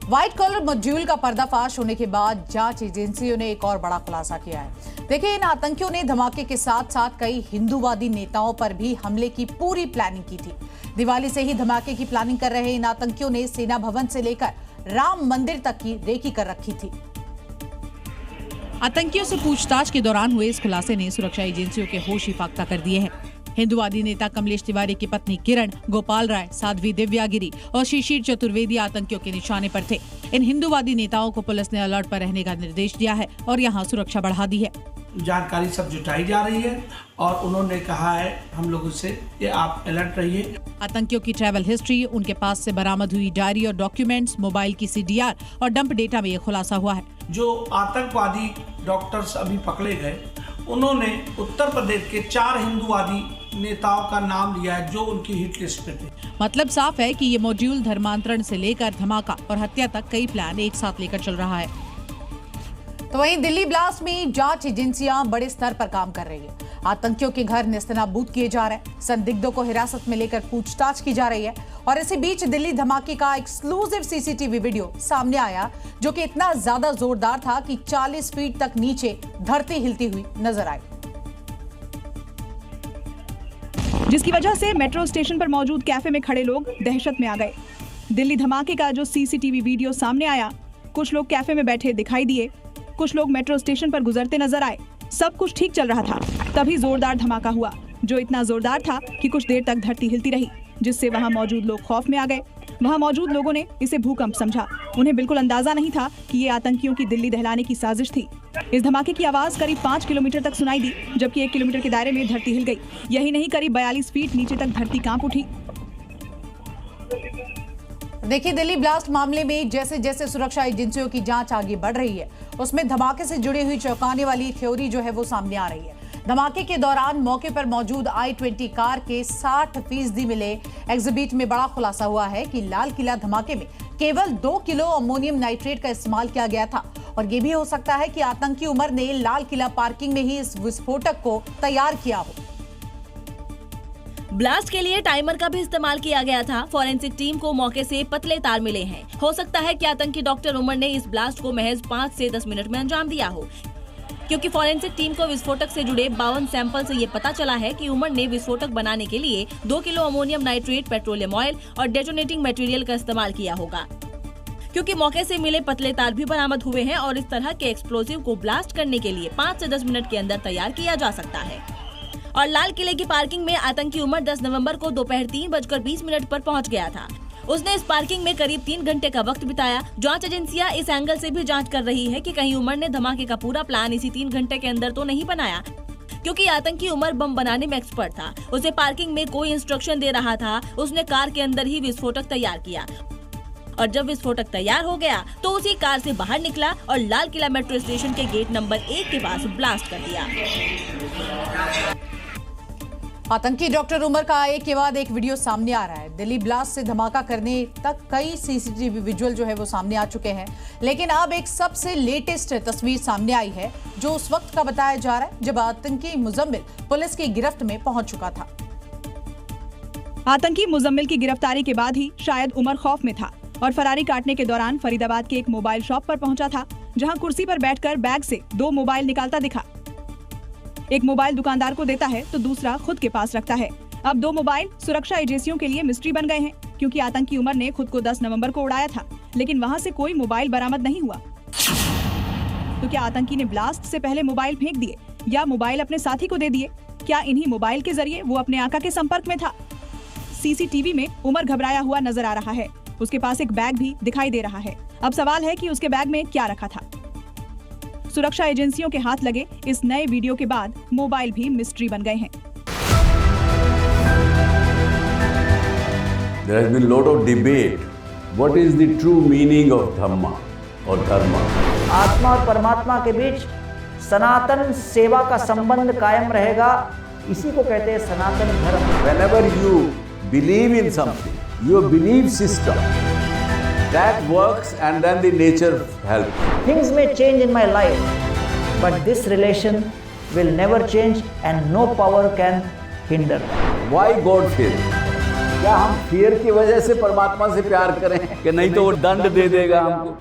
White collar module का पर्दाफाश होने के बाद जांच एजेंसियों ने एक और बड़ा खुलासा किया है। देखिए, इन आतंकियों ने धमाके के साथ साथ कई हिंदूवादी नेताओं पर भी हमले की पूरी प्लानिंग की थी। दिवाली से ही धमाके की प्लानिंग कर रहे इन आतंकियों ने सेना भवन से लेकर राम मंदिर तक की रेकी कर रखी थी। आतंकियों से पूछताछ के दौरान हुए इस खुलासे ने सुरक्षा एजेंसियों के होश ही फाख्ता कर दिए हैं। हिंदूवादी नेता कमलेश तिवारी की पत्नी किरण, गोपाल राय, साध्वी दिव्यागिरी और शिशिर चतुर्वेदी आतंकियों के निशाने पर थे। इन हिंदूवादी नेताओं को पुलिस ने अलर्ट पर रहने का निर्देश दिया है और यहाँ सुरक्षा बढ़ा दी है। जानकारी सब जुटाई जा रही है और उन्होंने कहा है हम लोगों से कि आप अलर्ट रहिए। आतंकियों की ट्रैवल हिस्ट्री, उनके पास से बरामद हुई डायरी और डॉक्यूमेंट्स, मोबाइल की CDR और डंप डेटा में ये खुलासा हुआ है। जो आतंकवादी डॉक्टर्स अभी पकड़े गए, उन्होंने उत्तर प्रदेश के 4 हिंदूवादी नेताओं का नाम लिया है जो उनकी हिट लिस्ट पे थे। मतलब साफ है कि ये मॉड्यूल धर्मांतरण से लेकर धमाका और हत्या तक कई प्लान एक साथ लेकर चल रहा है। तो वहीं दिल्ली ब्लास्ट में जांच एजेंसियां बड़े स्तर पर काम कर रही है। आतंकियों के घर नेस्तनाबूद किए जा रहे हैं, संदिग्धों को हिरासत में लेकर पूछताछ की जा रही है और इसी बीच दिल्ली धमाके का एक्सक्लूसिव CCTV वीडियो सामने आया जो कि इतना ज्यादा जोरदार था कि 40 फीट तक नीचे धरती हिलती हुई नजर आई, जिसकी वजह से मेट्रो स्टेशन पर मौजूद कैफे में खड़े लोग दहशत में आ गए। दिल्ली धमाके का जो CCTV वीडियो सामने आया, कुछ लोग कैफे में बैठे दिखाई दिए, कुछ लोग मेट्रो स्टेशन पर गुजरते नजर आए। सब कुछ ठीक चल रहा था, तभी जोरदार धमाका हुआ जो इतना जोरदार था कि कुछ देर तक धरती हिलती रही, जिससे वहां मौजूद लोग खौफ में आ गए। वहां मौजूद लोगों ने इसे भूकंप समझा। उन्हें बिल्कुल अंदाजा नहीं था कि ये आतंकियों की दिल्ली दहलाने की साजिश थी। इस धमाके की आवाज करीब 5 किलोमीटर तक सुनाई दी, जबकि 1 किलोमीटर के दायरे में धरती हिल गई। यही नहीं, करीब 42 फीट नीचे तक धरती कांप उठी। देखिए, दिल्ली ब्लास्ट मामले में जैसे जैसे सुरक्षा एजेंसियों की जांच आगे बढ़ रही है, उसमें धमाके से जुड़ी हुई चौंकाने वाली थ्योरी जो है वो सामने आ रही है। धमाके के दौरान मौके पर मौजूद I-20 कार के 60% मिले एग्जिबिट में बड़ा खुलासा हुआ है कि लाल किला धमाके में केवल 2 किलो अमोनियम नाइट्रेट का इस्तेमाल किया गया था और ये भी हो सकता है कि आतंकी उमर ने लाल किला पार्किंग में ही इस विस्फोटक को तैयार किया हो। ब्लास्ट के लिए टाइमर का भी इस्तेमाल किया गया था। फॉरेंसिक टीम को मौके से पतले तार मिले हैं। हो सकता है कि आतंकी डॉक्टर उमर ने इस ब्लास्ट को महज 5 से 10 मिनट में अंजाम दिया हो, क्योंकि फॉरेंसिक टीम को विस्फोटक से जुड़े 52 सैंपल से ये पता चला है कि उमर ने विस्फोटक बनाने के लिए 2 kilo ammonium nitrate, petroleum oil और डेटोनेटिंग मटेरियल का इस्तेमाल किया होगा। क्योंकि मौके से मिले पतले तार भी बरामद हुए हैं और इस तरह के एक्सप्लोसिव को ब्लास्ट करने के लिए 5 से 10 मिनट के अंदर तैयार किया जा सकता है। और लाल किले की पार्किंग में आतंकी उमर 10 नवंबर को दोपहर 3:20 पर पहुंच गया था। उसने इस पार्किंग में करीब 3 घंटे का वक्त बिताया। जांच एजेंसियां इस एंगल से भी जांच कर रही है कि कहीं उमर ने धमाके का पूरा प्लान इसी 3 घंटे के अंदर तो नहीं बनाया, क्योंकि आतंकी उमर बम बनाने में एक्सपर्ट था। उसे पार्किंग में कोई इंस्ट्रक्शन दे रहा था, उसने कार के अंदर ही विस्फोटक तैयार किया और जब विस्फोटक तैयार हो गया तो उसी कार से बाहर निकला और लाल किला मेट्रो स्टेशन के गेट नंबर 1 के पास ब्लास्ट कर दिया। आतंकी डॉक्टर उमर का एक के बाद एक वीडियो सामने आ रहा है। दिल्ली ब्लास्ट से धमाका करने तक कई CCTV विजुअल जो है वो सामने आ चुके हैं, लेकिन अब एक सबसे लेटेस्ट तस्वीर सामने आई है जो उस वक्त का बताया जा रहा है जब आतंकी मुजम्मिल पुलिस की गिरफ्त में पहुंच चुका था। आतंकी मुजम्मिल की गिरफ्तारी के बाद ही शायद उमर खौफ में था और फरारी काटने के दौरान फरीदाबाद के एक मोबाइल शॉप पर पहुंचा था, जहां कुर्सी पर बैठकर बैग से 2 मोबाइल निकालता दिखा। एक मोबाइल दुकानदार को देता है तो दूसरा खुद के पास रखता है। अब 2 मोबाइल सुरक्षा एजेंसियों के लिए मिस्ट्री बन गए हैं, क्योंकि आतंकी उमर ने खुद को 10 नवंबर को उड़ाया था, लेकिन वहां से कोई मोबाइल बरामद नहीं हुआ। तो क्या आतंकी ने ब्लास्ट से पहले मोबाइल फेंक दिए या मोबाइल अपने साथी को दे दिए? क्या इन्हीं मोबाइल के जरिए वो अपने आका के संपर्क में था? CCTV में उमर घबराया हुआ नजर आ रहा है। उसके पास एक बैग भी दिखाई दे रहा है। अब सवाल है कि उसके बैग में क्या रखा था। सुरक्षा एजेंसियों के हाथ लगे इस नए वीडियो के बाद मोबाइल भी मिस्ट्री बन गए हैं। There has been a lot of debate. What is the true meaning of Dhamma or Dharma? आत्मा और परमात्मा के बीच सनातन सेवा का संबंध कायम रहेगा, इसी को कहते हैं सनातन धर्म। Whenever you believe in something, your belief system that works and then the nature helps. Things may change in my life, but this relation will never change and no power can hinder that. Why God faith? क्या हम fear की वजह से परमात्मा से प्यार करें कि नहीं तो वो दंड दे देगा हमको?